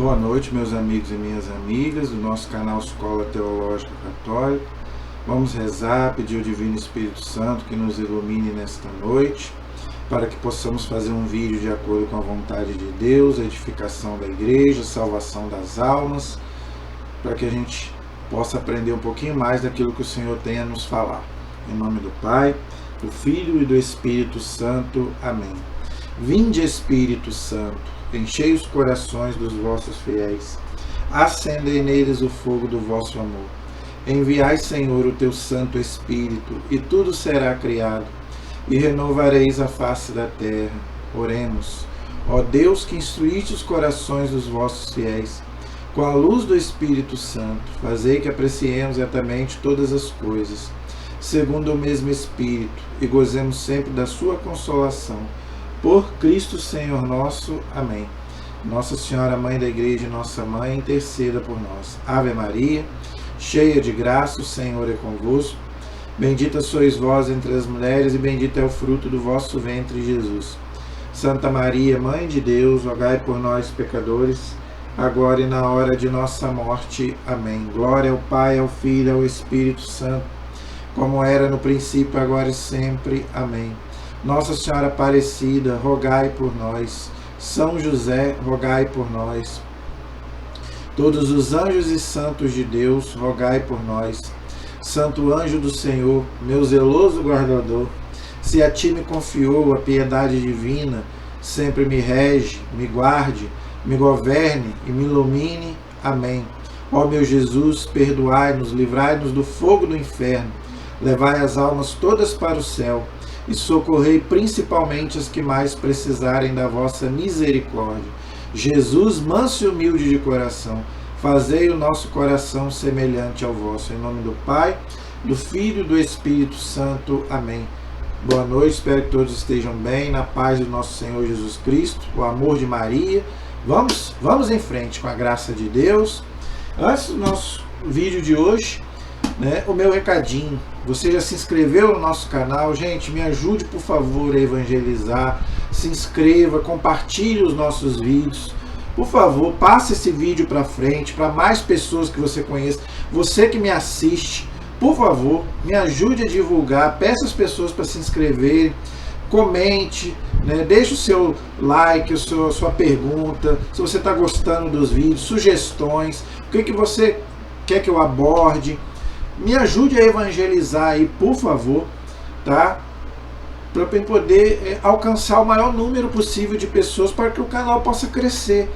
Boa noite, meus amigos e minhas amigas do nosso canal Escola Teológica Católica. Vamos rezar, pedir ao Divino Espírito Santo que nos ilumine nesta noite, para que possamos fazer um vídeo de acordo com a vontade de Deus, a edificação da igreja, a salvação das almas, para que a gente possa aprender um pouquinho mais daquilo que o Senhor tem a nos falar. Em nome do Pai, do Filho e do Espírito Santo. Amém. Vinde, Espírito Santo, enchei os corações dos vossos fiéis, acendei neles o fogo do vosso amor. Enviai, Senhor, o teu Santo Espírito, e tudo será criado, e renovareis a face da terra. Oremos. Ó Deus, que instruíste os corações dos vossos fiéis, com a luz do Espírito Santo, fazei que apreciemos retamente todas as coisas, segundo o mesmo Espírito, e gozemos sempre da sua consolação. Por Cristo Senhor nosso. Amém. Nossa Senhora, Mãe da Igreja e nossa Mãe, interceda por nós. Ave Maria, cheia de graça, o Senhor é convosco. Bendita sois vós entre as mulheres, e bendito é o fruto do vosso ventre, Jesus. Santa Maria, Mãe de Deus, rogai por nós, pecadores, agora e na hora de nossa morte. Amém. Glória ao Pai, ao Filho e ao Espírito Santo, como era no princípio, agora e sempre. Amém. Nossa Senhora Aparecida, rogai por nós. São José, rogai por nós. Todos os anjos e santos de Deus, rogai por nós. Santo anjo do Senhor, meu zeloso guardador, se a ti me confiou a piedade divina, sempre me rege, me guarde, me governe e me ilumine. Amém. Ó meu Jesus, perdoai-nos, livrai-nos do fogo do inferno, levai as almas todas para o céu, e socorrei principalmente as que mais precisarem da vossa misericórdia. Jesus, manso e humilde de coração, fazei o nosso coração semelhante ao vosso. Em nome do Pai, do Filho e do Espírito Santo. Amém. Boa noite, espero que todos estejam bem, na paz do nosso Senhor Jesus Cristo, o amor de Maria. Vamos em frente com a graça de Deus. Antes do nosso vídeo de hoje, o meu recadinho. Você já se inscreveu no nosso canal? Gente, me ajude, por favor, a evangelizar. Se inscreva, compartilhe os nossos vídeos. Por favor, passe esse vídeo para frente, para mais pessoas que você conheça. Você que me assiste, por favor, me ajude a divulgar. Peça as pessoas para se inscreverem. Comente, deixe o seu like, a sua pergunta. Se você está gostando dos vídeos, sugestões. O que você quer que eu aborde? Me ajude a evangelizar aí, por favor, tá? Para eu poder alcançar o maior número possível de pessoas, para que o canal possa crescer,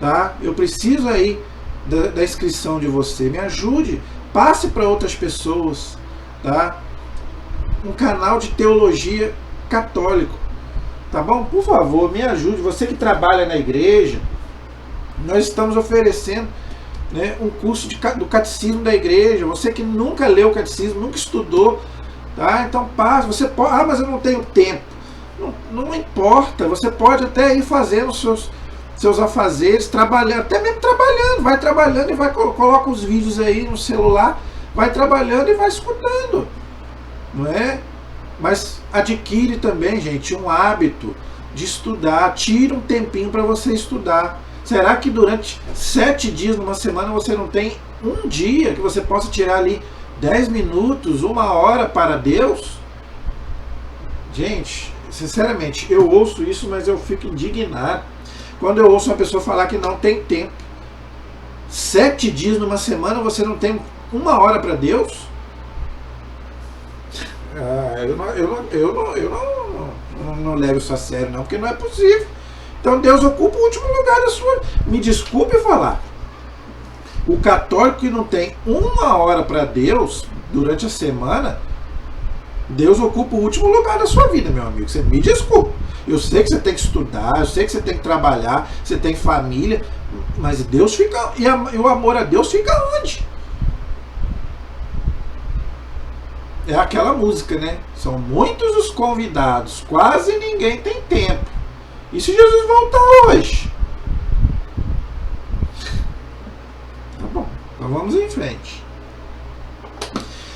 tá? Eu preciso aí da inscrição de você. Me ajude, passe para outras pessoas, tá? Um canal de teologia católico, tá bom? Por favor, me ajude. Você que trabalha na igreja, nós estamos oferecendo um curso do catecismo da igreja. Você que nunca leu o catecismo, nunca estudou, tá? Então passe. Você pode, mas eu não tenho tempo. Não importa, você pode até ir fazendo os seus afazeres, trabalhando, até mesmo trabalhando, vai trabalhando e coloca os vídeos aí no celular, vai trabalhando e vai escutando, não é? Mas adquire também, gente, um hábito de estudar. Tira um tempinho para você estudar. Será que durante 7 dias, numa semana, você não tem um dia que você possa tirar ali 10 minutos, 1 hora para Deus? Gente, sinceramente, eu ouço isso, mas eu fico indignado quando eu ouço uma pessoa falar que não tem tempo. 7 dias numa semana você não tem 1 hora para Deus? Eu não levo isso a sério, não, porque não é possível. Então Deus ocupa o último lugar da sua... Me desculpe falar. O católico que não tem 1 hora para Deus durante a semana, Deus ocupa o último lugar da sua vida, meu amigo. Você me desculpe. Eu sei que você tem que estudar, eu sei que você tem que trabalhar, você tem família, mas Deus fica... E o amor a Deus fica onde? É aquela música, né? São muitos os convidados, quase ninguém tem tempo. E se Jesus voltar hoje? Tá bom, então vamos em frente.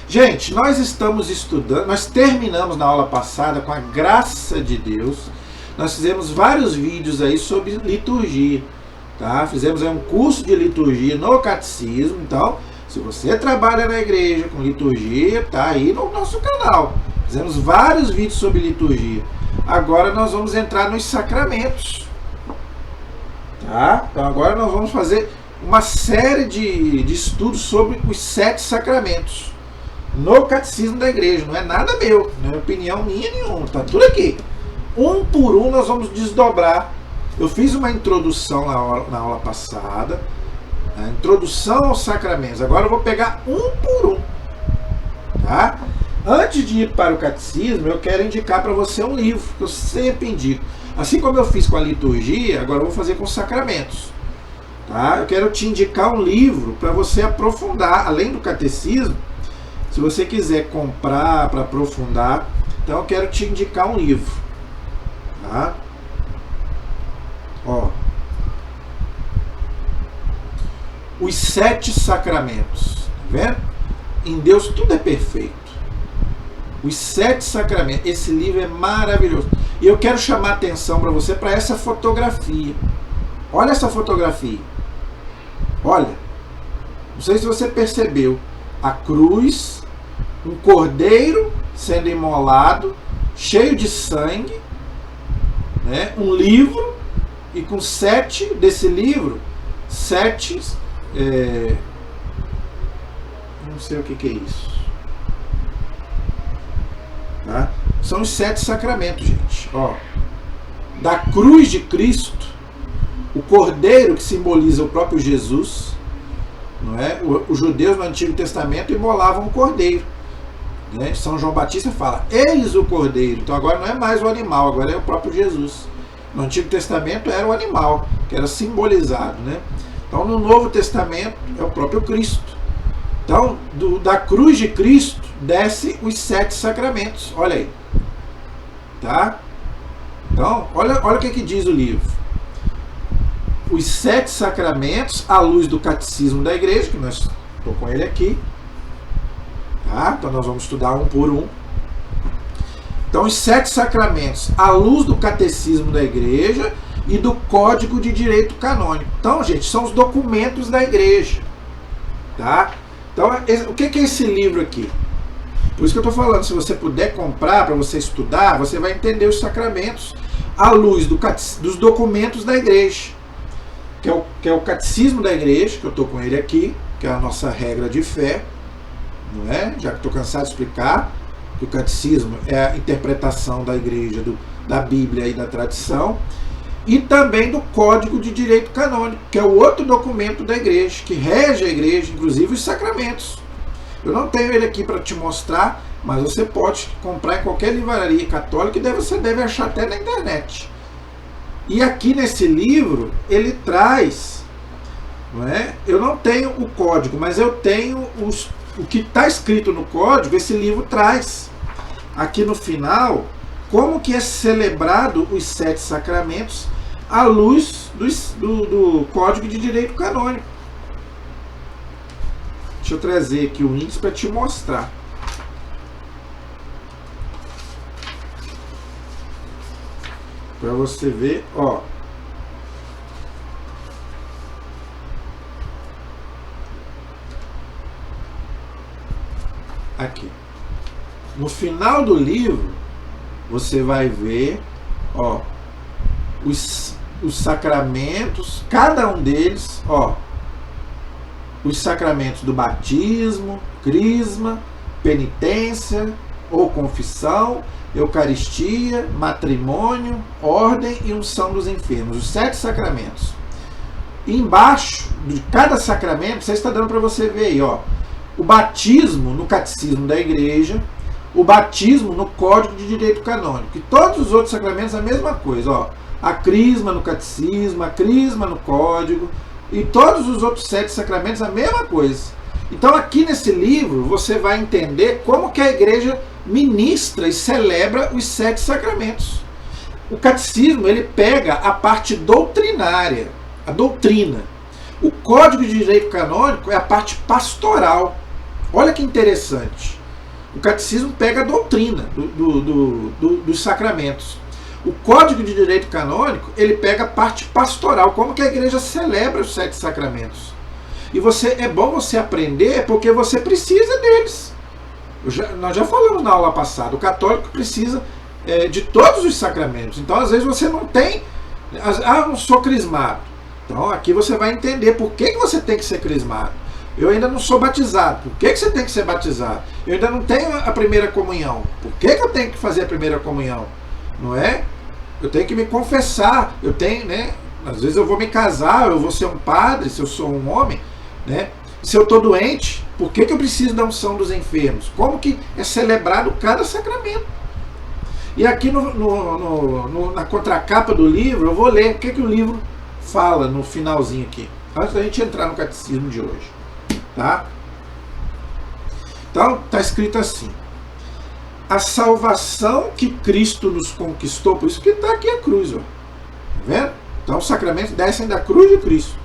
Gente, nós estamos estudando, nós terminamos na aula passada, com a graça de Deus, nós fizemos vários vídeos aí sobre liturgia. tá? Fizemos aí um curso de liturgia no catecismo. Então, se você trabalha na igreja com liturgia, tá aí no nosso canal. Fizemos vários vídeos sobre liturgia. Agora nós vamos entrar nos sacramentos, tá? Então agora nós vamos fazer uma série de estudos sobre os 7 sacramentos no catecismo da igreja. Não é nada meu, não é opinião minha nenhuma, tá tudo aqui. Um por um nós vamos desdobrar. Eu fiz uma introdução na aula passada, a introdução aos sacramentos. Agora eu vou pegar um por um, tá? Antes de ir para o catecismo, eu quero indicar para você um livro que eu sempre indico. Assim como eu fiz com a liturgia, agora eu vou fazer com os sacramentos, tá? Eu quero te indicar um livro para você aprofundar, além do catecismo. Se você quiser comprar para aprofundar, então eu quero te indicar um livro, tá? Ó, Os 7 Sacramentos, tá vendo? Em Deus tudo é perfeito. Os 7 Sacramentos, esse livro é maravilhoso. E eu quero chamar a atenção para você para essa fotografia. Olha essa fotografia. Olha, não sei se você percebeu, a cruz, um cordeiro sendo imolado, cheio de sangue, né? Um livro, e com 7 desse livro, 7, não sei o que é isso, tá? São os 7 sacramentos, gente. Ó, da cruz de Cristo, o cordeiro que simboliza o próprio Jesus, não é? Os judeus no Antigo Testamento imolavam um cordeiro, né? São João Batista fala, eis o cordeiro. Então agora não é mais o animal, agora é o próprio Jesus. No Antigo Testamento era o animal, que era simbolizado, né? Então no Novo Testamento é o próprio Cristo. Então, da cruz de Cristo desce os 7 sacramentos. Olha aí, tá? Então, olha o que diz o livro. Os 7 sacramentos à luz do catecismo da igreja, que nós estou com ele aqui, tá? Então nós vamos estudar um por um. Então, os 7 sacramentos à luz do catecismo da igreja e do Código de Direito Canônico. Então, gente, são os documentos da igreja, tá? Então, o que é esse livro aqui? Por isso que eu estou falando, se você puder comprar para você estudar, você vai entender os sacramentos à luz dos documentos da igreja, que é o catecismo da igreja, que eu estou com ele aqui, que é a nossa regra de fé, não é? Já que estou cansado de explicar que o catecismo é a interpretação da igreja, da Bíblia e da tradição, e também do Código de Direito Canônico, que é o outro documento da igreja, que rege a igreja, inclusive os sacramentos. Eu não tenho ele aqui para te mostrar, mas você pode comprar em qualquer livraria católica e você deve achar até na internet. E aqui nesse livro, ele traz, não é? Eu não tenho o código, mas eu tenho o que está escrito no código, esse livro traz. Aqui no final, como que é celebrado os 7 sacramentos à luz do Código de Direito Canônico. Deixa eu trazer aqui o índice para te mostrar. Para você ver, ó. Aqui. No final do livro, você vai ver, ó, os sacramentos, cada um deles, ó, os sacramentos do batismo, crisma, penitência ou confissão, eucaristia, matrimônio, ordem e unção dos enfermos, os 7 sacramentos. E embaixo de cada sacramento, você está dando para você ver aí, ó, o batismo no catecismo da igreja, o batismo no Código de Direito Canônico, e todos os outros sacramentos a mesma coisa, ó, a crisma no catecismo, a crisma no código, e todos os outros 7 sacramentos a mesma coisa. Então aqui nesse livro você vai entender como que a igreja ministra e celebra os 7 sacramentos. O catecismo, ele pega a parte doutrinária, a doutrina. O Código de Direito Canônico é a parte pastoral. Olha que interessante. O catecismo pega a doutrina dos sacramentos. O Código de Direito Canônico, ele pega a parte pastoral, como que a igreja celebra os 7 sacramentos. E é bom você aprender porque você precisa deles. Nós já falamos na aula passada, o católico precisa de todos os sacramentos. Então, às vezes, você não tem... eu não sou crismado. Então, aqui você vai entender por que você tem que ser crismado. Eu ainda não sou batizado. Por que você tem que ser batizado? Eu ainda não tenho a primeira comunhão. Por que eu tenho que fazer a primeira comunhão? Não é? Eu tenho que me confessar. Eu tenho, né? Às vezes eu vou me casar, eu vou ser um padre, se eu sou um homem, né? Se eu estou doente, por que eu preciso da unção dos enfermos? Como que é celebrado cada sacramento? E aqui na contracapa do livro, eu vou ler o que o livro fala no finalzinho aqui, antes da gente entrar no catecismo de hoje. Tá? Então, está escrito assim: a salvação que Cristo nos conquistou, por isso que está aqui a cruz, ó. Tá vendo? Então, os sacramentos descem da cruz de Cristo.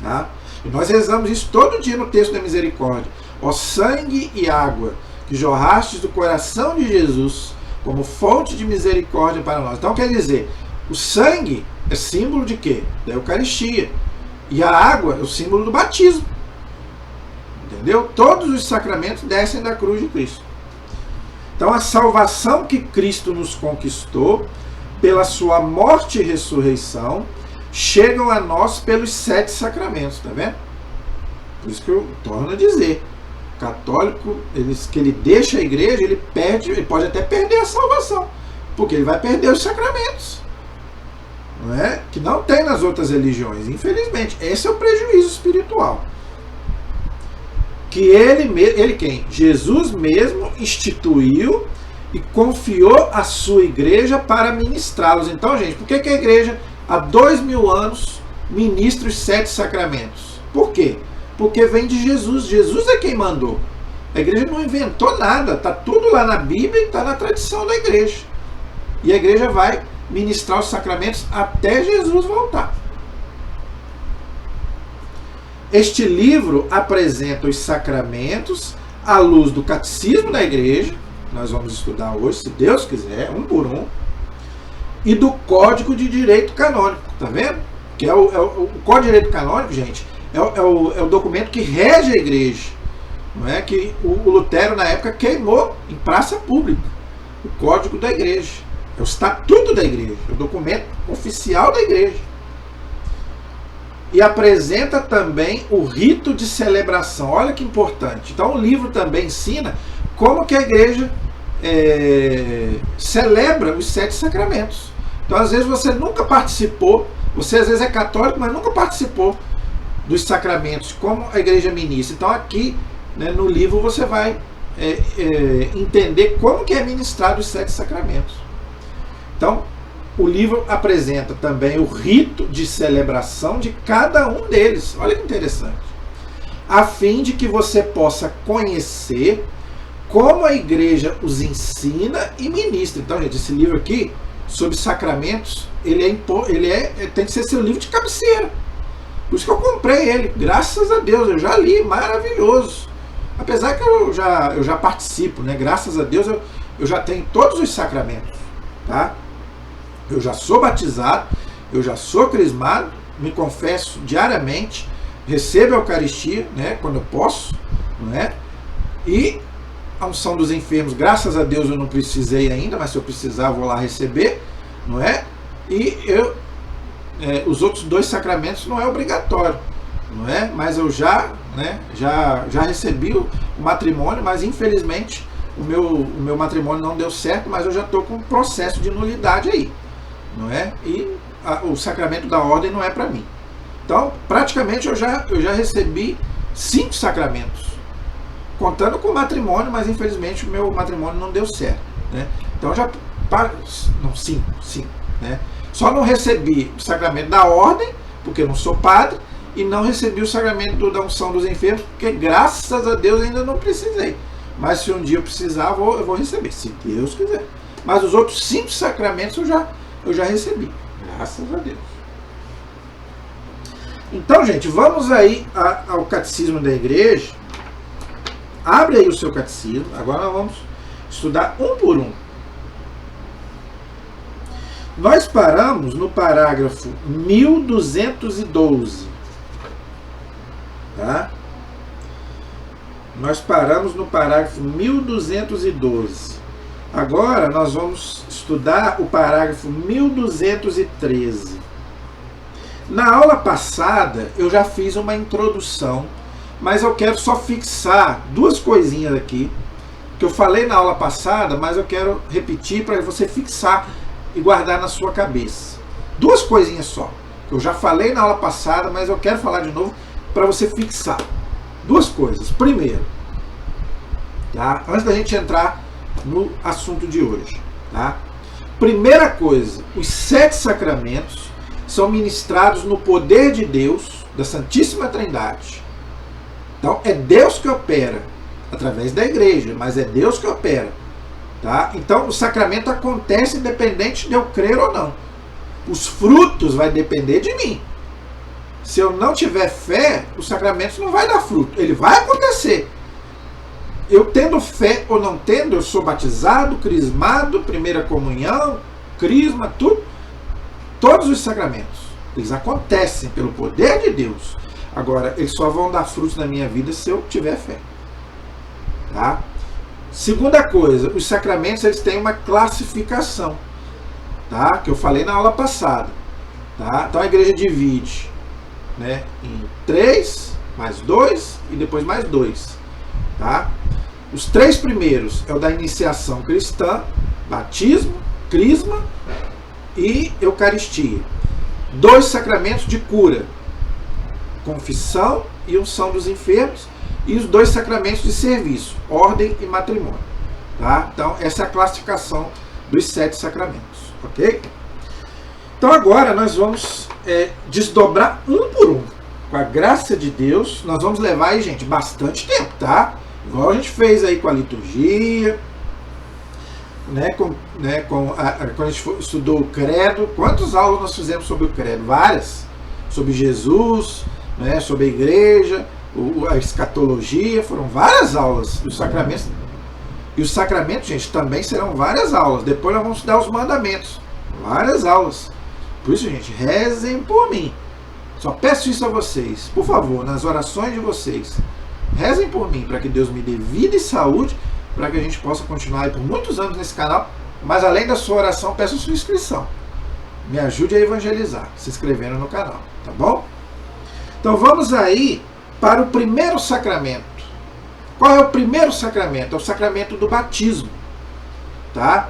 Tá? E nós rezamos isso todo dia no texto da misericórdia. Ó sangue e água que jorrastes do coração de Jesus como fonte de misericórdia para nós. Então, quer dizer, o sangue é símbolo de quê? Da Eucaristia. E a água é o símbolo do batismo. Entendeu? Todos os sacramentos descem da cruz de Cristo. Então, a salvação que Cristo nos conquistou pela sua morte e ressurreição chegam a nós pelos 7 sacramentos, tá vendo? Por isso que eu torno a dizer, o católico, que ele deixa a igreja, ele pode até perder a salvação, porque ele vai perder os sacramentos, não é? Que não tem nas outras religiões, infelizmente. Esse é o prejuízo espiritual. Que ele quem? Jesus mesmo instituiu e confiou a sua igreja para ministrá-los. Então, gente, por que a igreja há 2000 anos ministra os 7 sacramentos? Por quê? Porque vem de Jesus. Jesus é quem mandou. A igreja não inventou nada. Está tudo lá na Bíblia e está na tradição da igreja. E a igreja vai ministrar os sacramentos até Jesus voltar. Este livro apresenta os sacramentos à luz do catecismo da igreja. Nós vamos estudar hoje, se Deus quiser, um por um. E do Código de Direito Canônico, tá vendo? Que o Código de Direito Canônico, gente, é o documento que rege a igreja. Não é? Que o Lutero, na época, queimou em praça pública. O Código da Igreja. É o Estatuto da Igreja. É o documento oficial da igreja. E apresenta também o rito de celebração. Olha que importante. Então, o livro também ensina como que a igreja celebra os 7 sacramentos. Então, às vezes, você nunca participou, você às vezes é católico, mas nunca participou dos sacramentos, como a igreja ministra. Então, aqui, né, no livro, você vai entender como que é ministrado os 7 sacramentos. Então, o livro apresenta também o rito de celebração de cada um deles. Olha que interessante. A fim de que você possa conhecer como a igreja os ensina e ministra. Então, gente, esse livro aqui, sobre sacramentos, tem que ser seu livro de cabeceira. Por isso que eu comprei ele. Graças a Deus, eu já li, maravilhoso. Apesar que eu já participo, né? Graças a Deus, eu já tenho todos os sacramentos. Tá? Eu já sou batizado, eu já sou crismado, me confesso diariamente, recebo a Eucaristia, né, quando eu posso, não é? E a unção dos enfermos, graças a Deus eu não precisei ainda, mas se eu precisar eu vou lá receber, não é? E os outros 2 sacramentos não é obrigatório, não é? Mas eu já recebi o matrimônio, mas infelizmente o meu matrimônio não deu certo, mas eu já estou com um processo de nulidade aí, não é? E o sacramento da ordem não é para mim. Então, praticamente eu já recebi 5 sacramentos, contando com o matrimônio, mas infelizmente o meu matrimônio não deu certo, né? Então cinco, né? Só não recebi o sacramento da ordem, porque eu não sou padre, e não recebi o sacramento da unção dos enfermos, porque graças a Deus ainda não precisei. Mas se um dia eu precisar, eu vou receber, se Deus quiser. Mas os outros 5 sacramentos eu já recebi, graças a Deus. Então, gente, vamos aí ao catecismo da igreja. Abre aí o seu catecismo. Agora nós vamos estudar um por um. Nós paramos no parágrafo 1212. Tá? Nós paramos no parágrafo 1212. Agora nós vamos estudar o parágrafo 1213. Na aula passada eu já fiz uma introdução, mas eu quero só fixar duas coisinhas aqui que eu falei na aula passada, mas eu quero repetir para você fixar e guardar na sua cabeça. Duas coisinhas só, que eu já falei na aula passada, mas eu quero falar de novo para você fixar. Duas coisas. Primeiro, tá? Antes da gente entrar no assunto de hoje, tá? Primeira coisa, os 7 sacramentos são ministrados no poder de Deus, da Santíssima Trindade. Então, é Deus que opera, através da igreja, mas é Deus que opera. Tá? Então, o sacramento acontece independente de eu crer ou não. Os frutos vai depender de mim. Se eu não tiver fé, o sacramento não vai dar fruto. Ele vai acontecer. Eu tendo fé ou não tendo, eu sou batizado, crismado, primeira comunhão, crisma, tudo. Todos os sacramentos, eles acontecem pelo poder de Deus. Agora, eles só vão dar frutos na minha vida se eu tiver fé. Tá? Segunda coisa, os sacramentos eles têm uma classificação, tá? Que eu falei na aula passada. Tá? Então a igreja divide, né, em 3, mais 2 e depois mais 2. Tá? Os 3 primeiros é o da iniciação cristã, batismo, crisma e eucaristia. 2 sacramentos de cura, confissão e unção dos enfermos. E os 2 sacramentos de serviço, ordem e matrimônio. Tá? Então, essa é a classificação dos 7 sacramentos. Ok? Então, agora nós vamos desdobrar um por um. Com a graça de Deus, nós vamos levar aí, gente, bastante tempo, tá? Igual a gente fez aí com a liturgia, né? Quando a gente estudou o credo. Quantas aulas nós fizemos sobre o credo? Várias. Sobre Jesus, né? Sobre a igreja, a escatologia, foram várias aulas dos sacramentos. E os sacramentos, gente, também serão várias aulas. Depois nós vamos estudar os mandamentos. Várias aulas. Por isso, gente, rezem por mim. Só peço isso a vocês. Por favor, nas orações de vocês, rezem por mim, para que Deus me dê vida e saúde, para que a gente possa continuar aí por muitos anos nesse canal. Mas além da sua oração, peço a sua inscrição. Me ajude a evangelizar, se inscrevendo no canal. Tá bom? Então vamos aí para o primeiro sacramento. Qual é o primeiro sacramento? É o sacramento do batismo. Tá?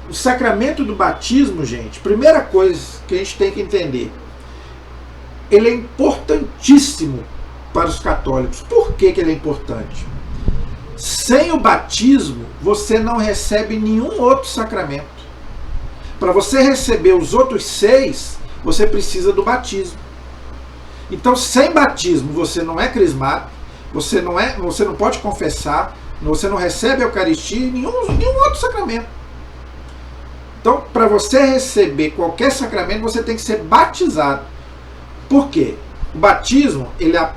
O sacramento do batismo, gente, primeira coisa que a gente tem que entender, ele é importantíssimo para os católicos. Por que ele é importante? Sem o batismo, você não recebe nenhum outro sacramento. Para você receber os outros 6, você precisa do batismo. Então, sem batismo, você não é crismado, você não pode confessar, você não recebe a Eucaristia e nenhum outro sacramento. Então, para você receber qualquer sacramento, você tem que ser batizado. Por quê? O batismo,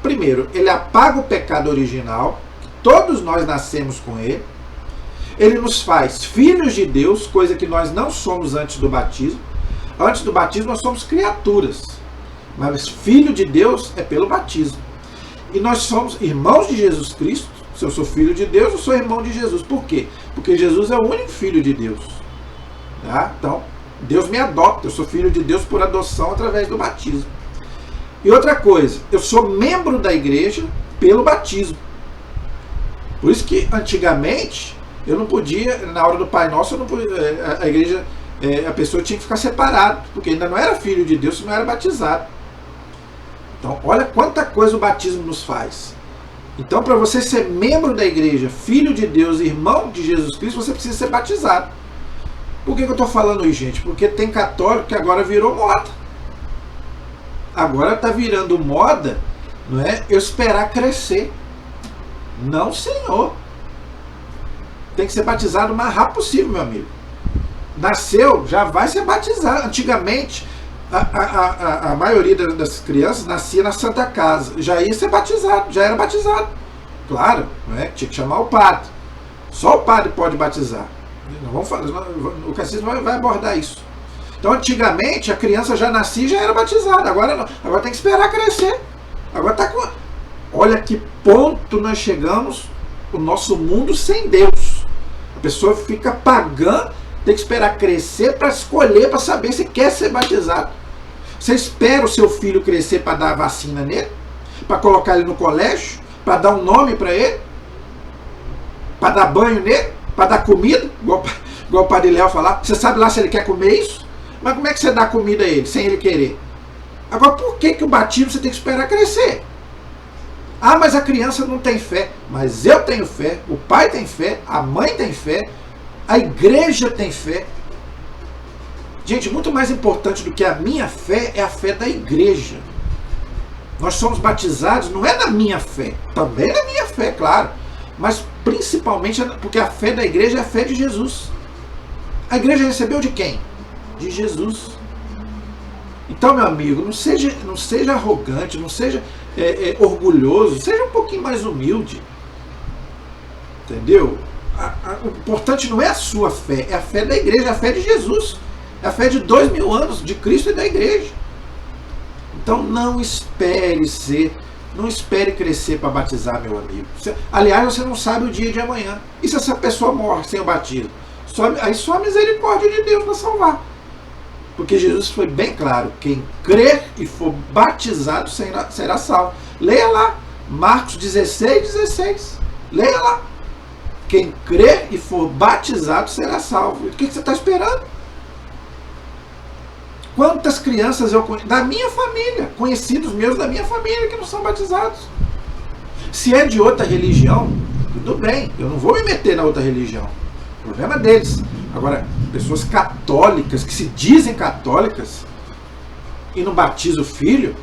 primeiro, ele apaga o pecado original, todos nós nascemos com ele. Ele nos faz filhos de Deus, coisa que nós não somos antes do batismo. Antes do batismo, nós somos criaturas. Mas filho de Deus é pelo batismo. E nós somos irmãos de Jesus Cristo. Se eu sou filho de Deus, eu sou irmão de Jesus. Por quê? Porque Jesus é o único filho de Deus. Tá? Então, Deus me adota. Eu sou filho de Deus por adoção através do batismo. E outra coisa, eu sou membro da igreja pelo batismo. Por isso que antigamente eu não podia, na hora do Pai Nosso, eu não podia, a igreja, a pessoa tinha que ficar separada, porque ainda não era filho de Deus se não era batizado. Então, olha quanta coisa o batismo nos faz. Então, para você ser membro da igreja, filho de Deus, irmão de Jesus Cristo, você precisa ser batizado. Por que eu estou falando isso, gente? Porque tem católico que agora virou moda. Agora está virando moda, não é? Eu esperar crescer. Não, senhor. Tem que ser batizado o mais rápido possível, meu amigo. Nasceu, já vai ser batizado. Antigamente, a maioria das crianças nascia na Santa Casa. Já ia ser batizado, já era batizado. Claro, não é? Tinha que chamar o padre. Só o padre pode batizar. Não vamos falar, o catecismo vai abordar isso. Então, antigamente, a criança já nascia e já era batizada. Agora não. Agora tem que esperar crescer. Agora tá com... Olha que ponto nós chegamos, o nosso mundo sem Deus. A pessoa fica pagando, tem que esperar crescer para escolher, para saber se quer ser batizado. Você espera o seu filho crescer para dar vacina nele? Para colocar ele no colégio? Para dar um nome para ele? Para dar banho nele? Para dar comida? Igual o Padre Léo falar. Você sabe lá se ele quer comer isso? Mas como é que você dá comida a ele, sem ele querer? Agora, por que o batismo você tem que esperar crescer? Ah, mas a criança não tem fé. Mas eu tenho fé, o pai tem fé, a mãe tem fé, a igreja tem fé. Gente, muito mais importante do que a minha fé é a fé da igreja. Nós somos batizados, não é na minha fé, também é na minha fé, claro, mas principalmente porque a fé da igreja é a fé de Jesus. A igreja recebeu de quem? De Jesus. Então, meu amigo, não seja arrogante, não seja orgulhoso, seja um pouquinho mais humilde. Entendeu? O importante não é a sua fé, é a fé da igreja, é a fé de Jesus. É a fé de 2000 anos de Cristo e da igreja. Então não espere crescer para batizar, meu amigo. Aliás, você não sabe o dia de amanhã. E se essa pessoa morre sem o batismo? Aí só a misericórdia de Deus para salvar. Porque Jesus foi bem claro, quem crer e for batizado será salvo. Leia lá, Marcos 16:16. Leia lá. Quem crer e for batizado será salvo. O que você está esperando? Quantas crianças eu conheço, da minha família, conhecidos meus da minha família, que não são batizados? Se é de outra religião, tudo bem, eu não vou me meter na outra religião. O problema deles. Agora, pessoas católicas, que se dizem católicas, e não batizam o filho,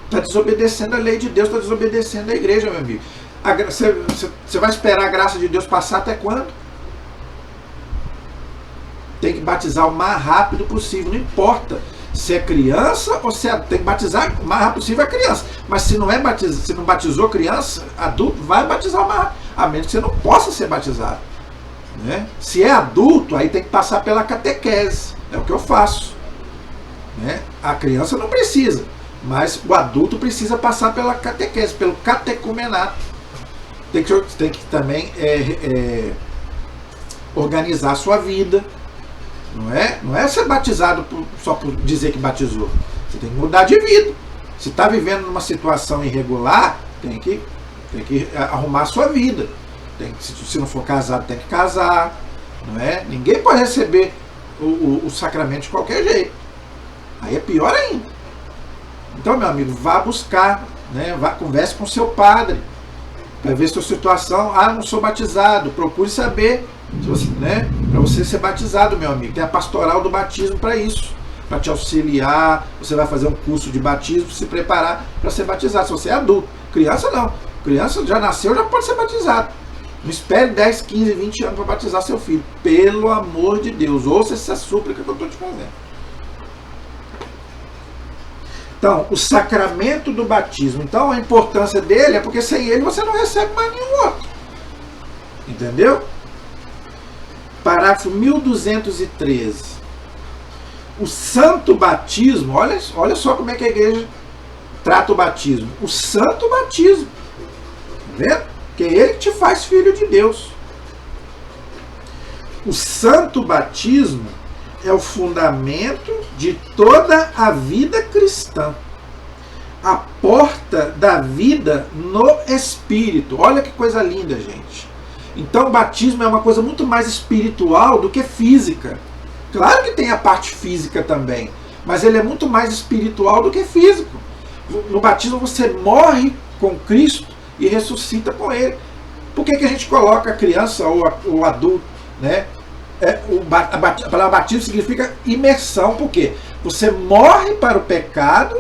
está desobedecendo a lei de Deus, está desobedecendo a igreja, meu amigo. Você vai esperar a graça de Deus passar até quando? Tem que batizar o mais rápido possível, não importa se é criança ou se é... Tem que batizar o mais rápido possível a criança. Mas se não batizou criança, adulto, vai batizar o mais rápido, a menos que você não possa ser batizado. Né? Se é adulto, aí tem que passar pela catequese. É o que eu faço. Né? A criança não precisa, mas o adulto precisa passar pela catequese, pelo catecumenato. Tem que também organizar a sua vida. Não é ser batizado só por dizer que batizou. Você tem que mudar de vida. Se está vivendo numa situação irregular, tem que arrumar a sua vida. Se não for casado, tem que casar. Não é? Ninguém pode receber o sacramento de qualquer jeito. Aí é pior ainda. Então, meu amigo, vá buscar, né? Converse com seu padre para ver sua situação. Ah, não sou batizado. Procure saber. Né? Para você ser batizado, meu amigo, tem a pastoral do batismo para isso, para te auxiliar. Você vai fazer um curso de batismo, se preparar para ser batizado. Se você é adulto, criança não, criança já nasceu, já pode ser batizado. Não espere 10, 15, 20 anos para batizar seu filho, pelo amor de Deus. Ouça essa súplica que eu estou te fazendo. Então, o sacramento do batismo, então a importância dele é porque sem ele você não recebe mais nenhum outro. Entendeu? Parágrafo 1213. O santo batismo, olha só como é que a igreja trata o batismo. O santo batismo. Tá vendo? Que é ele que te faz filho de Deus. O santo batismo é o fundamento de toda a vida cristã. A porta da vida no Espírito. Olha que coisa linda, gente. Então o batismo é uma coisa muito mais espiritual do que física. Claro que tem a parte física também, mas ele é muito mais espiritual do que físico. No batismo você morre com Cristo e ressuscita com Ele. Por que a gente coloca a criança ou o adulto? Né? A palavra batismo significa imersão, porque você morre para o pecado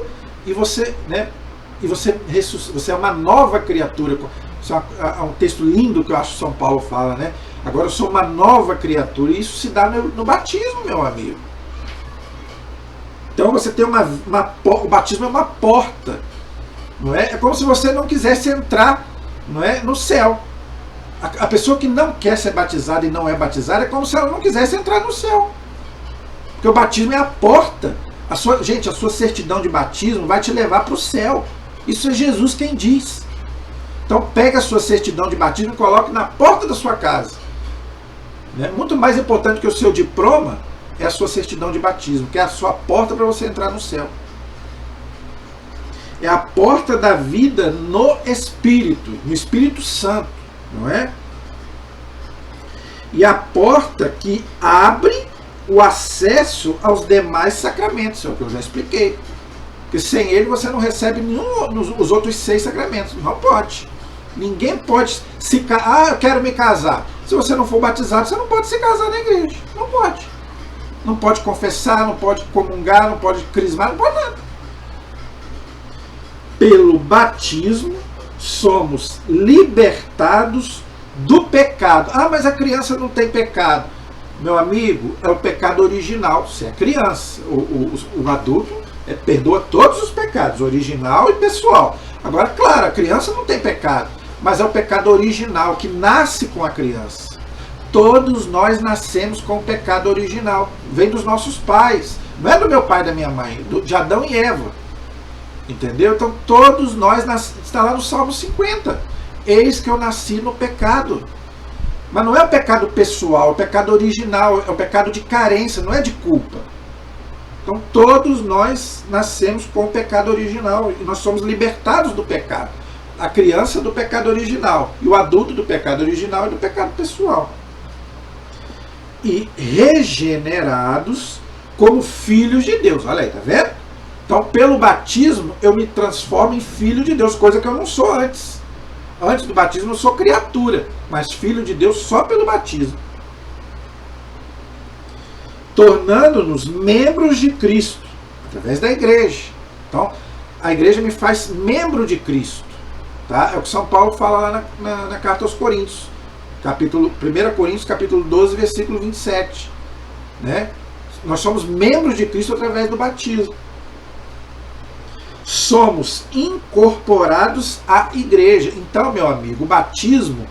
e você, né, você é uma nova criatura. Isso é um texto lindo que eu acho que São Paulo fala, né? Agora eu sou uma nova criatura, e isso se dá no batismo, meu amigo. Então você tem o batismo é uma porta, não é? É como se você não quisesse entrar, não é, no céu. A pessoa que não quer ser batizada e não é batizada é como se ela não quisesse entrar no céu. Porque o batismo é a porta. Gente, a sua certidão de batismo vai te levar para o céu. Isso é Jesus quem diz. Então pega a sua certidão de batismo e coloque na porta da sua casa. Muito mais importante que o seu diploma é a sua certidão de batismo, que é a sua porta para você entrar no céu. É a porta da vida no Espírito, no Espírito Santo, não é? E a porta que abre o acesso aos demais sacramentos, é o que eu já expliquei. Porque sem ele você não recebe nenhum dos outros 6 sacramentos. Não pode. Ninguém pode se casar. Eu quero me casar. Se você não for batizado, você não pode se casar na igreja. Não pode. Não pode confessar, não pode comungar, não pode crismar, não pode nada. Pelo batismo, somos libertados do pecado. Ah, mas a criança não tem pecado. Meu amigo, é o pecado original. Você é criança. O adulto perdoa todos os pecados, original e pessoal. Agora, claro, a criança não tem pecado, mas é o pecado original que nasce com a criança. Todos nós nascemos com o pecado original. Vem dos nossos pais. Não é do meu pai e da minha mãe, de Adão e Eva. Entendeu? Então todos nós está lá no Salmo 50. Eis que eu nasci no pecado. Mas não é o pecado pessoal, é o pecado original, é o pecado de carência, não é de culpa. Então todos nós nascemos com o pecado original e nós somos libertados do pecado. A criança do pecado original e o adulto do pecado original e do pecado pessoal. E regenerados como filhos de Deus. Olha aí, tá vendo? Então, pelo batismo, eu me transformo em filho de Deus, coisa que eu não sou antes. Antes do batismo, eu sou criatura, mas filho de Deus só pelo batismo. Tornando-nos membros de Cristo, através da igreja. Então, a igreja me faz membro de Cristo. Tá? É o que São Paulo fala lá na carta aos Coríntios. 1 Coríntios, capítulo 12, versículo 27. Né? Nós somos membros de Cristo através do batismo. Somos incorporados à igreja. Então, meu amigo, o batismo,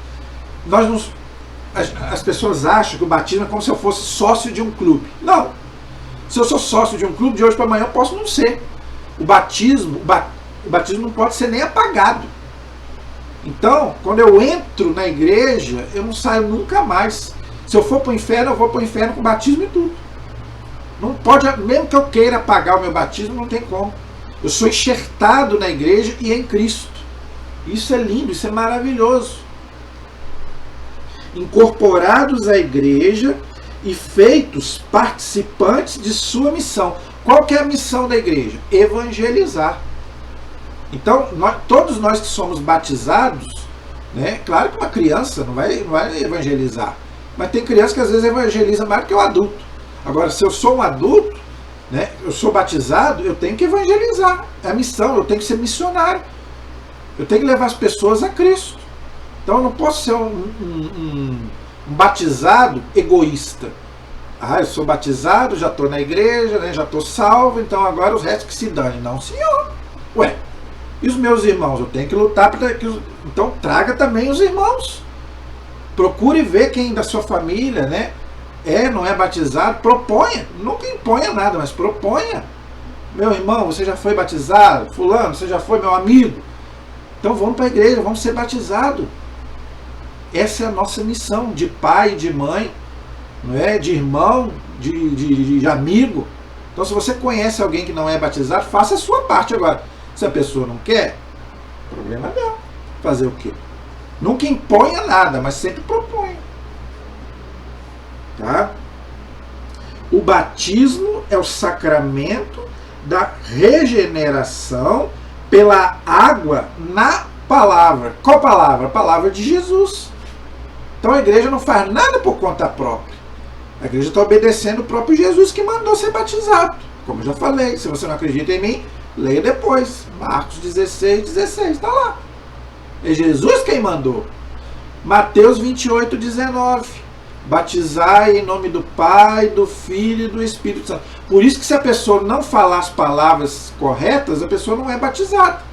as pessoas acham que o batismo é como se eu fosse sócio de um clube. Não. Se eu sou sócio de um clube, de hoje para amanhã eu posso não ser. O batismo não pode ser nem apagado. Então, quando eu entro na igreja, eu não saio nunca mais. Se eu for para o inferno, eu vou para o inferno com batismo e tudo. Não pode, mesmo que eu queira apagar o meu batismo, não tem como. Eu sou enxertado na igreja e em Cristo. Isso é lindo, isso é maravilhoso. Incorporados à igreja e feitos participantes de sua missão. Qual que é a missão da igreja? Evangelizar. Então, todos nós que somos batizados, né, claro que uma criança não vai evangelizar, mas tem criança que às vezes evangeliza mais do que o adulto. Agora, se eu sou um adulto, né, eu sou batizado, eu tenho que evangelizar. É a missão, eu tenho que ser missionário. Eu tenho que levar as pessoas a Cristo. Então eu não posso ser um batizado egoísta. Ah, eu sou batizado, já estou na igreja, né, já estou salvo, então agora os restos que se dane. Não, senhor. Ué, e os meus irmãos? Eu tenho que lutar para que então traga também os irmãos. Procure ver quem da sua família, né, não é batizado, proponha. Nunca imponha nada, mas proponha. Meu irmão, você já foi batizado? Fulano, você já foi meu amigo? Então vamos para a igreja, vamos ser batizados. Essa é a nossa missão de pai, de mãe, não é? De irmão, de amigo. Então se você conhece alguém que não é batizado, faça a sua parte. Agora, se a pessoa não quer, problema dela. Fazer o quê? Nunca imponha nada, mas sempre proponha. Tá? O batismo é o sacramento da regeneração pela água na palavra. Qual palavra? A palavra de Jesus. Então a igreja não faz nada por conta própria. A igreja está obedecendo o próprio Jesus que mandou ser batizado. Como eu já falei, se você não acredita em mim, leia depois. Marcos 16, 16, está lá. É Jesus quem mandou. Mateus 28, 19. Batizai em nome do Pai, do Filho e do Espírito Santo. Por isso que se a pessoa não falar as palavras corretas, a pessoa não é batizada.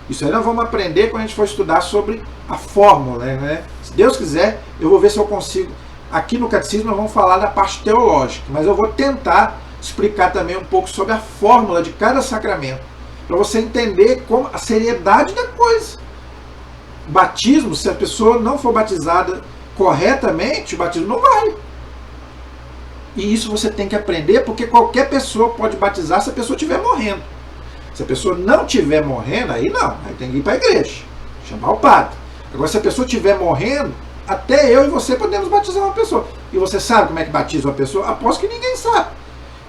Isso aí nós vamos aprender quando a gente for estudar sobre a fórmula, né? Se Deus quiser, eu vou ver se eu consigo aqui no catecismo nós vamos falar da parte teológica, mas eu vou tentar explicar também um pouco sobre a fórmula de cada sacramento, para você entender como a seriedade da coisa. Batismo, se a pessoa não for batizada corretamente, o batismo não vale. E isso você tem que aprender, porque qualquer pessoa pode batizar se a pessoa estiver morrendo. Se a pessoa não estiver morrendo, aí não, aí tem que ir para a igreja, chamar o padre. Agora, se a pessoa estiver morrendo, até eu e você podemos batizar uma pessoa. E você sabe como é que batiza uma pessoa? Aposto que ninguém sabe.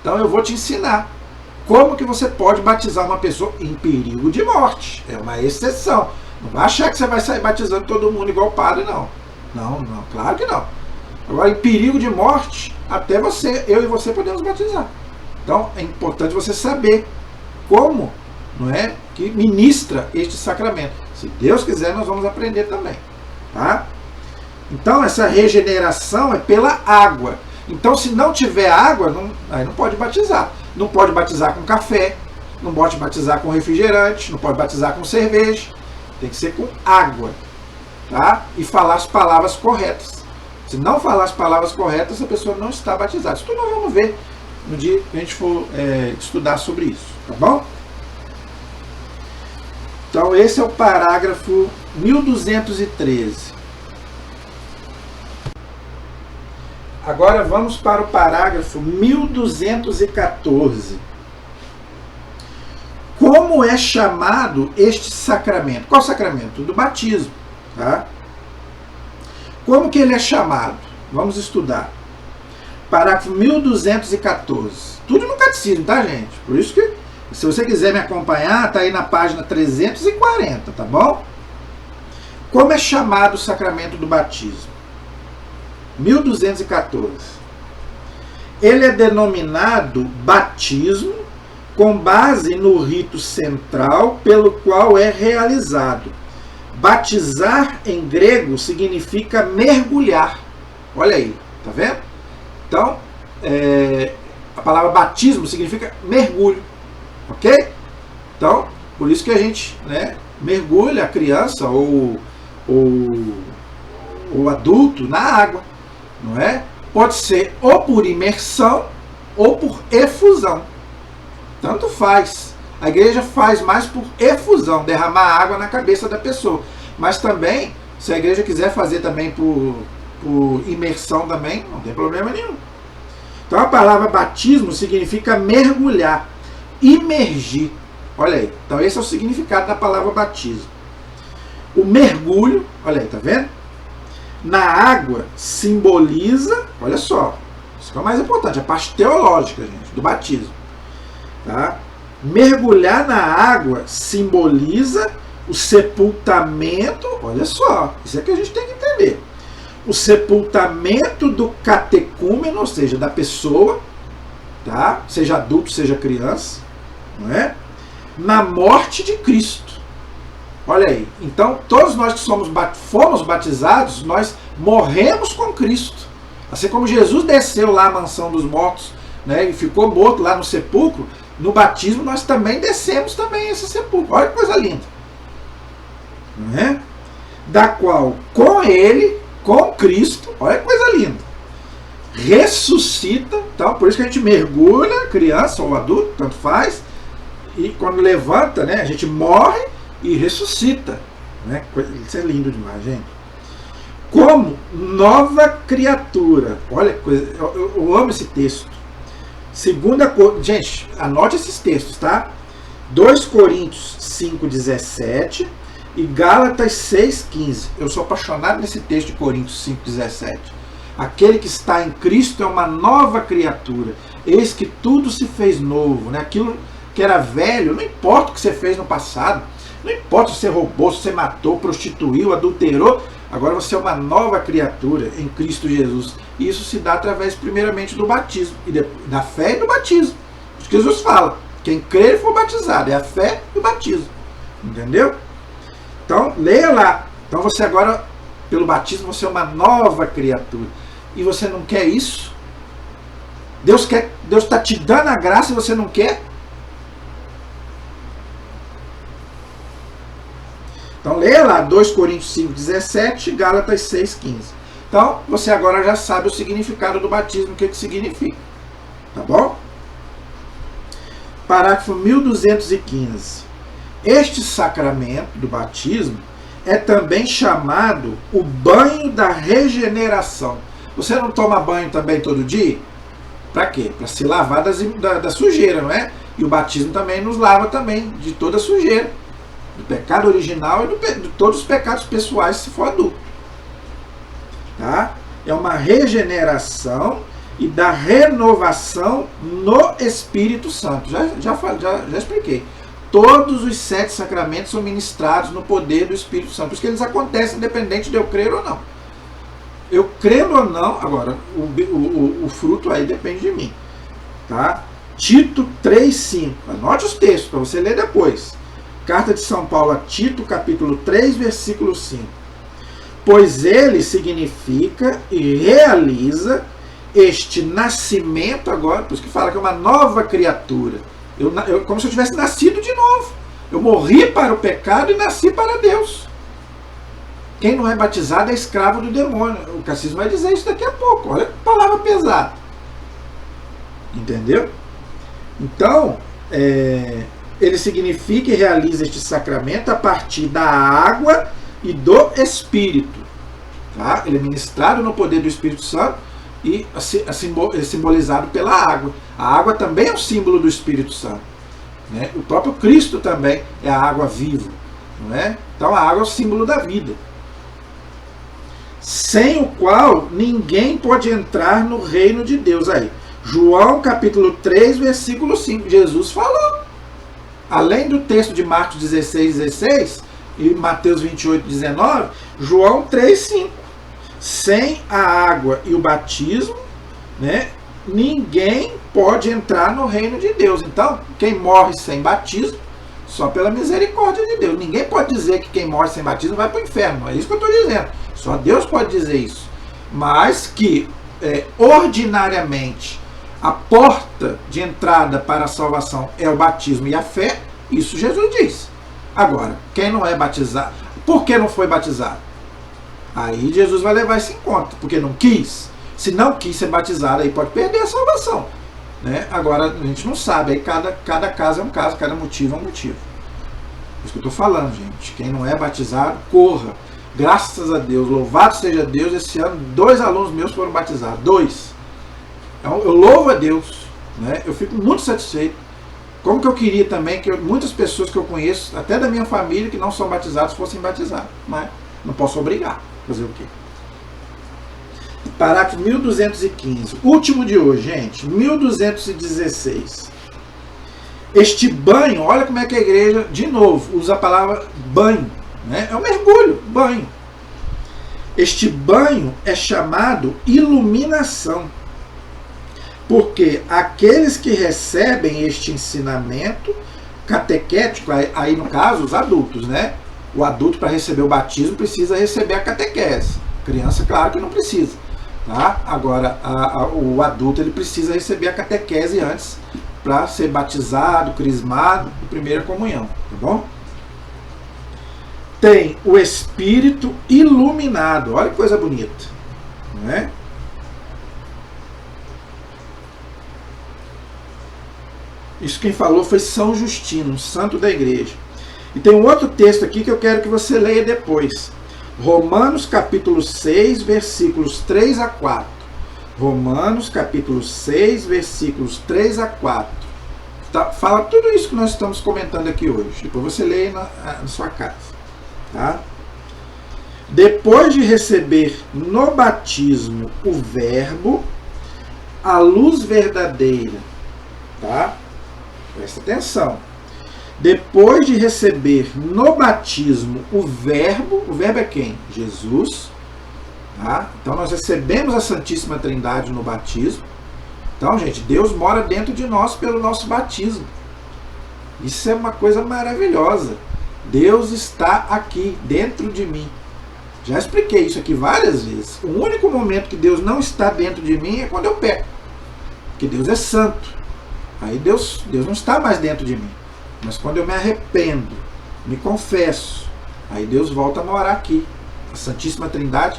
Então eu vou te ensinar como que você pode batizar uma pessoa em perigo de morte. É uma exceção. Não vai achar que você vai sair batizando todo mundo igual o padre, não. Não, claro que não. Agora, em perigo de morte, até eu e você podemos batizar. Então é importante você saber como, não é, que ministra este sacramento. Se Deus quiser, nós vamos aprender também, tá? Então essa regeneração é pela água. Então, se não tiver água, aí não pode batizar. Não pode batizar com café, não pode batizar com refrigerante, não pode batizar com cerveja. Tem que ser com água, tá? E falar as palavras corretas. Se não falar as palavras corretas, a pessoa não está batizada. Isso tudo nós vamos ver no dia que a gente for estudar sobre isso, tá bom? Então, esse é o parágrafo 1213. Agora vamos para o parágrafo 1214. Como é chamado este sacramento? Qual sacramento? Do batismo. Tá? Como que ele é chamado? Vamos estudar. Parágrafo 1214. Tudo no catecismo, tá, gente? Por isso que, se você quiser me acompanhar, tá aí na página 340, tá bom? Como é chamado o sacramento do batismo? 1214. Ele é denominado batismo com base no rito central pelo qual é realizado. Batizar em grego significa mergulhar. Olha aí, tá vendo? Então, a palavra batismo significa mergulho, ok? Então, por isso que a gente, né, mergulha a criança ou o adulto na água. Não é? Pode ser ou por imersão ou por efusão. Tanto faz. A igreja faz mais por efusão, derramar água na cabeça da pessoa. Mas também, se a igreja quiser fazer também por imersão também, não tem problema nenhum. Então a palavra batismo significa mergulhar, imergir. Olha aí. Então esse é o significado da palavra batismo. O mergulho, olha aí, tá vendo? Na água simboliza, olha só, isso que é o mais importante, a parte teológica, gente, do batismo. Tá? Mergulhar na água simboliza o sepultamento, olha só, isso é que a gente tem que entender. O sepultamento do catecúmeno, ou seja, da pessoa, tá? Seja adulto, seja criança, não é? Na morte de Cristo. Olha aí, então todos nós que fomos batizados, nós morremos com Cristo. Assim como Jesus desceu lá à mansão dos mortos, né, e ficou morto lá no sepulcro, no batismo nós também descemos também esse sepulcro. Olha que coisa linda. Não é? Da qual, com ele, com Cristo, olha que coisa linda, ressuscita. Então, por isso que a gente mergulha, criança ou adulto, tanto faz, e quando levanta, né, a gente morre e ressuscita, né? Isso é lindo demais, gente. Como nova criatura. Olha, eu amo esse texto. Gente, anote esses textos, tá? 2 Coríntios 5,17 e Gálatas 6,15. Eu sou apaixonado nesse texto de Coríntios 5,17. Aquele que está em Cristo é uma nova criatura. Eis que tudo se fez novo, né? Aquilo que era velho, não importa o que você fez no passado, não importa se você roubou, se você matou, prostituiu, adulterou, agora você é uma nova criatura em Cristo Jesus. E isso se dá através, primeiramente, do batismo, e da fé e do batismo. Isso que Jesus fala, quem crer e for batizado, é a fé e o batismo. Entendeu? Então, leia lá. Então você agora, pelo batismo, você é uma nova criatura. E você não quer isso? Deus está te dando a graça e você não quer? Então leia lá 2 Coríntios 5,17 e Gálatas 6,15. Então, você agora já sabe o significado do batismo, o que significa. Tá bom? Parágrafo 1215. Este sacramento do batismo é também chamado o banho da regeneração. Você não toma banho também todo dia? Para quê? Para se lavar da sujeira, não é? E o batismo também nos lava também de toda a sujeira. Do pecado original e de todos os pecados pessoais, se for adulto. Tá? É uma regeneração e da renovação no Espírito Santo. Já expliquei. Todos os 7 sacramentos são ministrados no poder do Espírito Santo. Por isso que eles acontecem independente de eu crer ou não. Eu crendo ou não, agora, o fruto aí depende de mim. Tá? Tito 3,5. Anote os textos para você ler depois. Carta de São Paulo a Tito, capítulo 3, versículo 5. Pois ele significa e realiza este nascimento agora, por isso que fala que é uma nova criatura. Como se eu tivesse nascido de novo. Eu morri para o pecado e nasci para Deus. Quem não é batizado é escravo do demônio. O catecismo vai dizer isso daqui a pouco. Olha que palavra pesada. Entendeu? Então, ele significa e realiza este sacramento a partir da água e do Espírito. Tá? Ele é ministrado no poder do Espírito Santo e é simbolizado pela água. A água também é um símbolo do Espírito Santo. Né? O próprio Cristo também é a água viva. Não é? Então a água é o símbolo da vida. Sem o qual ninguém pode entrar no reino de Deus. Aí, João capítulo 3, versículo 5. Jesus falou. Além do texto de Marcos 16 e Mateus 28, 19, João 3, 5. Sem a água e o batismo, né, ninguém pode entrar no reino de Deus. Então, quem morre sem batismo, só pela misericórdia de Deus. Ninguém pode dizer que quem morre sem batismo vai para o inferno. É isso que eu estou dizendo. Só Deus pode dizer isso. Mas que, ordinariamente, a porta de entrada para a salvação é o batismo e a fé, isso Jesus diz. Agora, quem não é batizado, por que não foi batizado? Aí Jesus vai levar isso em conta, porque não quis. Se não quis ser batizado, aí pode perder a salvação. Né? Agora, a gente não sabe, aí cada caso é um caso, cada motivo é um motivo. É isso que eu estou falando, gente. Quem não é batizado, corra. Graças a Deus, louvado seja Deus, esse ano 2 alunos meus foram batizados. 2. Eu louvo a Deus, né? Eu fico muito satisfeito. Como que eu queria também que muitas pessoas que eu conheço, até da minha família, que não são batizados, fossem batizados. Mas não posso obrigar. Fazer o quê? Parágrafo 1215. Último de hoje, gente. 1216. Este banho, olha como é que a igreja, de novo, usa a palavra banho. Né? É um mergulho, banho. Este banho é chamado iluminação. Porque aqueles que recebem este ensinamento catequético, aí no caso os adultos, né? O adulto, para receber o batismo, precisa receber a catequese. Criança, claro que não precisa. Tá? Agora, o adulto ele precisa receber a catequese antes para ser batizado, crismado, de primeira comunhão. Tá bom? Tem o Espírito iluminado. Olha que coisa bonita. Não é? Isso quem falou foi São Justino, um santo da igreja. E tem um outro texto aqui que eu quero que você leia depois. Romanos capítulo 6, versículos 3 a 4. Romanos capítulo 6, versículos 3 a 4. Tá, fala tudo isso que nós estamos comentando aqui hoje. Depois você lê na sua casa. Tá? Depois de receber no batismo o Verbo, a luz verdadeira. Tá? Presta atenção. Depois de receber no batismo o Verbo é quem? Jesus. Tá? Então nós recebemos a Santíssima Trindade no batismo. Então, gente, Deus mora dentro de nós pelo nosso batismo. Isso é uma coisa maravilhosa. Deus está aqui, dentro de mim. Já expliquei isso aqui várias vezes. O único momento que Deus não está dentro de mim é quando eu peco. Porque Deus é santo. Aí Deus não está mais dentro de mim. Mas quando eu me arrependo, me confesso, aí Deus volta a morar aqui. A Santíssima Trindade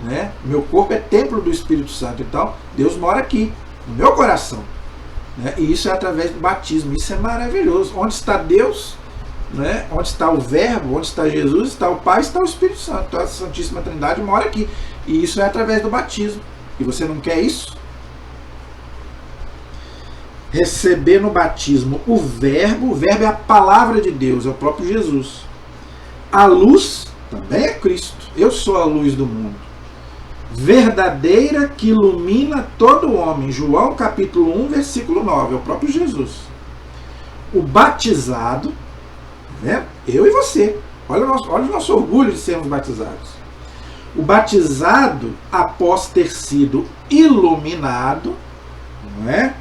né? Meu corpo é templo do Espírito Santo, então Deus mora aqui, no meu coração, né? E isso é através do batismo. Isso é maravilhoso. Onde está Deus, né? Onde está o Verbo, onde está Jesus, está o Pai, está o Espírito Santo. Então a Santíssima Trindade mora aqui. E isso é através do batismo. E você não quer isso? Receber no batismo o Verbo é a palavra de Deus, é o próprio Jesus. A luz também é Cristo. Eu sou a luz do mundo, verdadeira, que ilumina todo homem. João capítulo 1, versículo 9, é o próprio Jesus. O batizado, né? Eu e você. Olha o nosso orgulho de sermos batizados. O batizado, após ter sido iluminado, não é?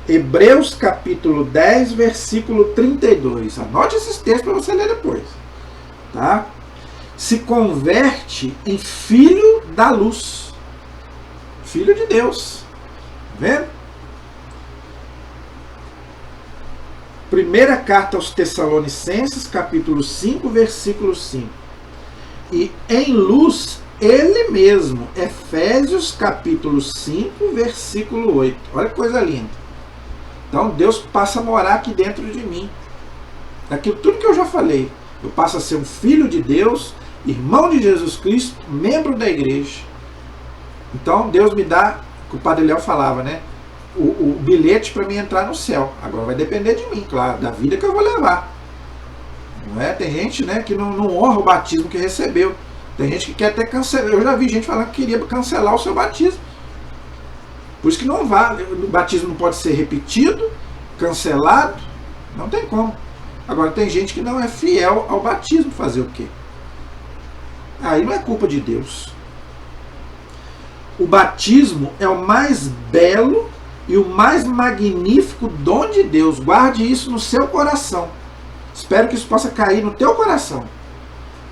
Hebreus capítulo 10, versículo 32. Anote esses textos para você ler depois. Tá? Se converte em filho da luz. Filho de Deus. Tá vendo? Primeira carta aos Tessalonicenses, capítulo 5, versículo 5. E em luz ele mesmo. Efésios capítulo 5, versículo 8. Olha que coisa linda. Então Deus passa a morar aqui dentro de mim. Aquilo tudo que eu já falei. Eu passo a ser um filho de Deus, irmão de Jesus Cristo, membro da igreja. Então Deus me dá, o Padre Léo falava, né? O bilhete para mim entrar no céu. Agora vai depender de mim, claro, da vida que eu vou levar. Não é? Tem gente, né, que não honra o batismo que recebeu. Tem gente que quer até cancelar. Eu já vi gente falando que queria cancelar o seu batismo. Por isso que não vale. O batismo não pode ser repetido, cancelado. Não tem como. Agora tem gente que não é fiel ao batismo. Fazer o quê? Aí não é culpa de Deus. O batismo é o mais belo e o mais magnífico dom de Deus. Guarde isso no seu coração. Espero que isso possa cair no teu coração.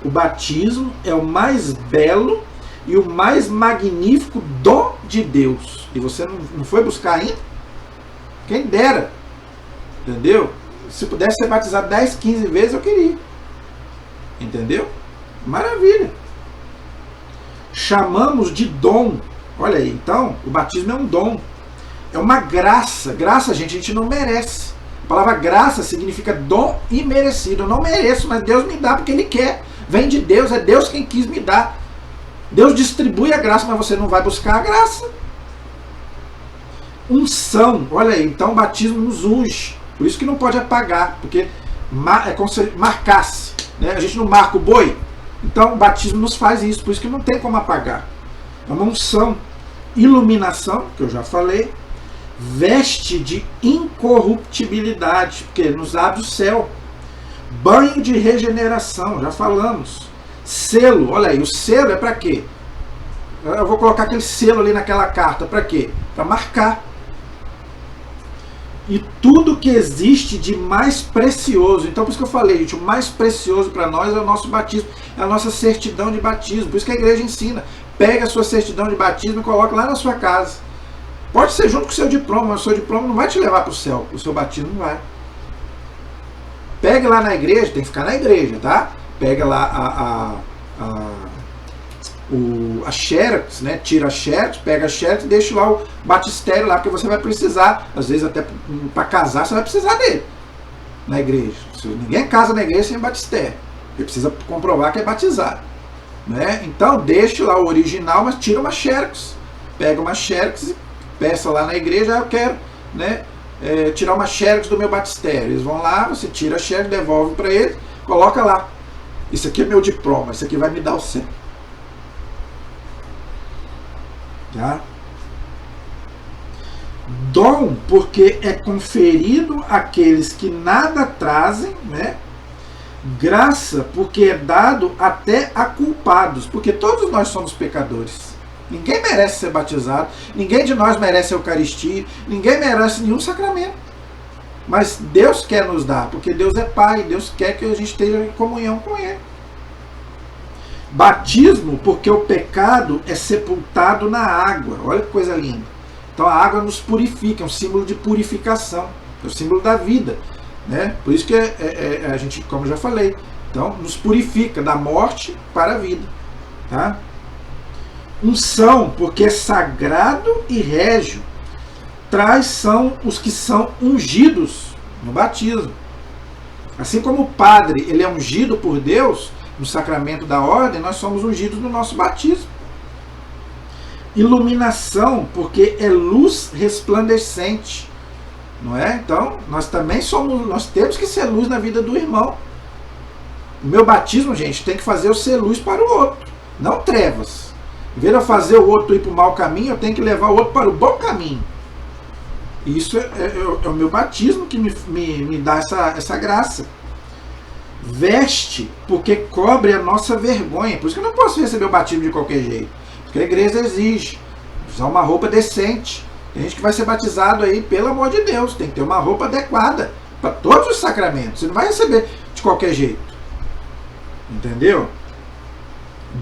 O batismo é o mais belo e o mais magnífico dom de Deus. E você não foi buscar ainda? Quem dera. Entendeu? Se pudesse ser batizado 10, 15 vezes, eu queria. Entendeu? Maravilha. Chamamos de dom. Olha aí, então, o batismo é um dom. É uma graça. Graça, gente, a gente não merece. A palavra graça significa dom imerecido. Eu não mereço, mas Deus me dá porque Ele quer. Vem de Deus, é Deus quem quis me dar. Deus distribui a graça, mas você não vai buscar a graça. Unção. Olha aí, então o batismo nos unge. Por isso que não pode apagar, porque é como se marcasse. Né? A gente não marca o boi. Então o batismo nos faz isso, por isso que não tem como apagar. É uma unção. Iluminação, que eu já falei. Veste de incorruptibilidade, porque nos abre o céu. Banho de regeneração, já falamos. Selo, olha aí, o selo é para quê? Eu vou colocar aquele selo ali naquela carta, para quê? Para marcar. E tudo que existe de mais precioso. Então por isso que eu falei, gente, o mais precioso para nós é o nosso batismo, é a nossa certidão de batismo. Por isso que a igreja ensina. Pega a sua certidão de batismo e coloca lá na sua casa. Pode ser junto com o seu diploma, mas o seu diploma não vai te levar para o céu. O seu batismo não vai. Pegue lá na igreja, tem que ficar na igreja, tá? Pega lá a xerox, né? Tira a xerox, pega a xerox e deixa lá o batistério lá, porque você vai precisar, às vezes até para casar, você vai precisar dele na igreja. Ninguém casa na igreja sem batistério. Ele precisa comprovar que é batizado. Né? Então deixa lá o original, mas tira uma xerox. Pega uma xerox e peça lá na igreja, eu quero, né? Tirar uma xerox do meu batistério. Eles vão lá, você tira a xerox, devolve para ele, coloca lá. Isso aqui é meu diploma, isso aqui vai me dar o céu. Tá? Dom, porque é conferido àqueles que nada trazem, né? Graça, porque é dado até a culpados, porque todos nós somos pecadores. Ninguém merece ser batizado, ninguém de nós merece a Eucaristia, ninguém merece nenhum sacramento. Mas Deus quer nos dar, porque Deus é Pai, Deus quer que a gente esteja em comunhão com Ele. Batismo, porque o pecado é sepultado na água. Olha que coisa linda. Então a água nos purifica, é um símbolo de purificação, é o símbolo da vida. Né? Por isso que a gente, como eu já falei, então nos purifica da morte para a vida. Tá? Unção, porque é sagrado e régio. Traz são os que são ungidos no batismo. Assim como o padre ele é ungido por Deus no sacramento da ordem, nós somos ungidos no nosso batismo. Iluminação, porque é luz resplandecente, não é? Então, nós também somos, nós temos que ser luz na vida do irmão. O meu batismo, gente, tem que fazer eu ser luz para o outro, não trevas. Em vez de eu fazer o outro ir para o mau caminho, eu tenho que levar o outro para o bom caminho. Isso é o meu batismo que me dá essa graça. Veste, porque cobre a nossa vergonha. Por isso que eu não posso receber o batismo de qualquer jeito. Porque a igreja exige usar uma roupa decente. Tem gente que vai ser batizado aí, pelo amor de Deus, tem que ter uma roupa adequada para todos os sacramentos. Você não vai receber de qualquer jeito. Entendeu?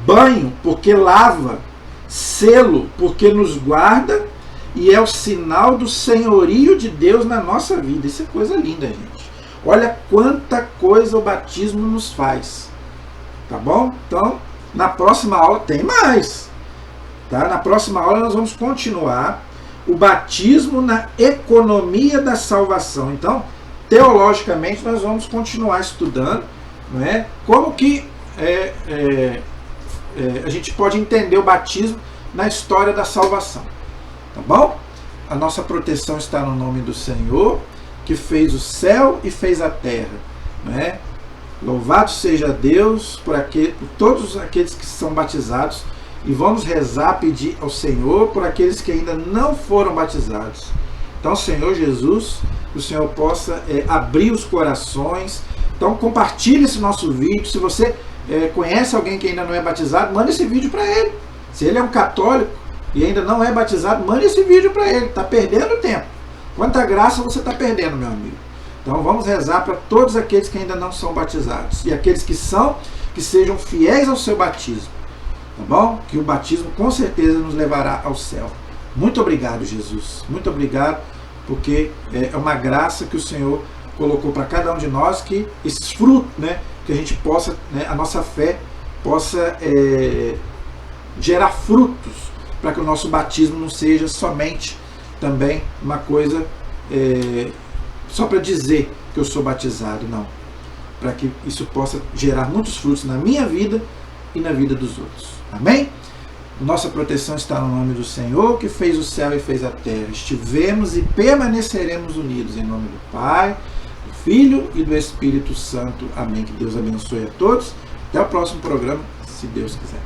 Banho, porque lava. Selo, porque nos guarda. E é o sinal do senhorio de Deus na nossa vida. Isso é coisa linda, gente. Olha quanta coisa o batismo nos faz. Tá bom? Então, na próxima aula tem mais. Tá? Na próxima aula nós vamos continuar o batismo na economia da salvação. Então, teologicamente, nós vamos continuar estudando, não é? Como que a gente pode entender o batismo na história da salvação. Tá bom? A nossa proteção está no nome do Senhor, que fez o céu e fez a terra. Não é? Louvado seja Deus por todos aqueles que são batizados. E vamos rezar, pedir ao Senhor por aqueles que ainda não foram batizados. Então, Senhor Jesus, que o Senhor possa abrir os corações. Então, compartilhe esse nosso vídeo. Se você conhece alguém que ainda não é batizado, manda esse vídeo para ele. Se ele é um católico e ainda não é batizado, manda esse vídeo para ele. Está perdendo tempo. Quanta graça você está perdendo, meu amigo. Então vamos rezar para todos aqueles que ainda não são batizados. E aqueles que são, que sejam fiéis ao seu batismo. Tá bom? Que o batismo com certeza nos levará ao céu. Muito obrigado, Jesus. Muito obrigado, porque é uma graça que o Senhor colocou para cada um de nós, que esses frutos, né, que a gente possa, né, a nossa fé possa gerar frutos, para que o nosso batismo não seja somente também uma coisa só para dizer que eu sou batizado, não. Para que isso possa gerar muitos frutos na minha vida e na vida dos outros. Amém? Nossa proteção está no nome do Senhor, que fez o céu e fez a terra. Estivemos e permaneceremos unidos em nome do Pai, do Filho e do Espírito Santo. Amém. Que Deus abençoe a todos. Até o próximo programa, se Deus quiser.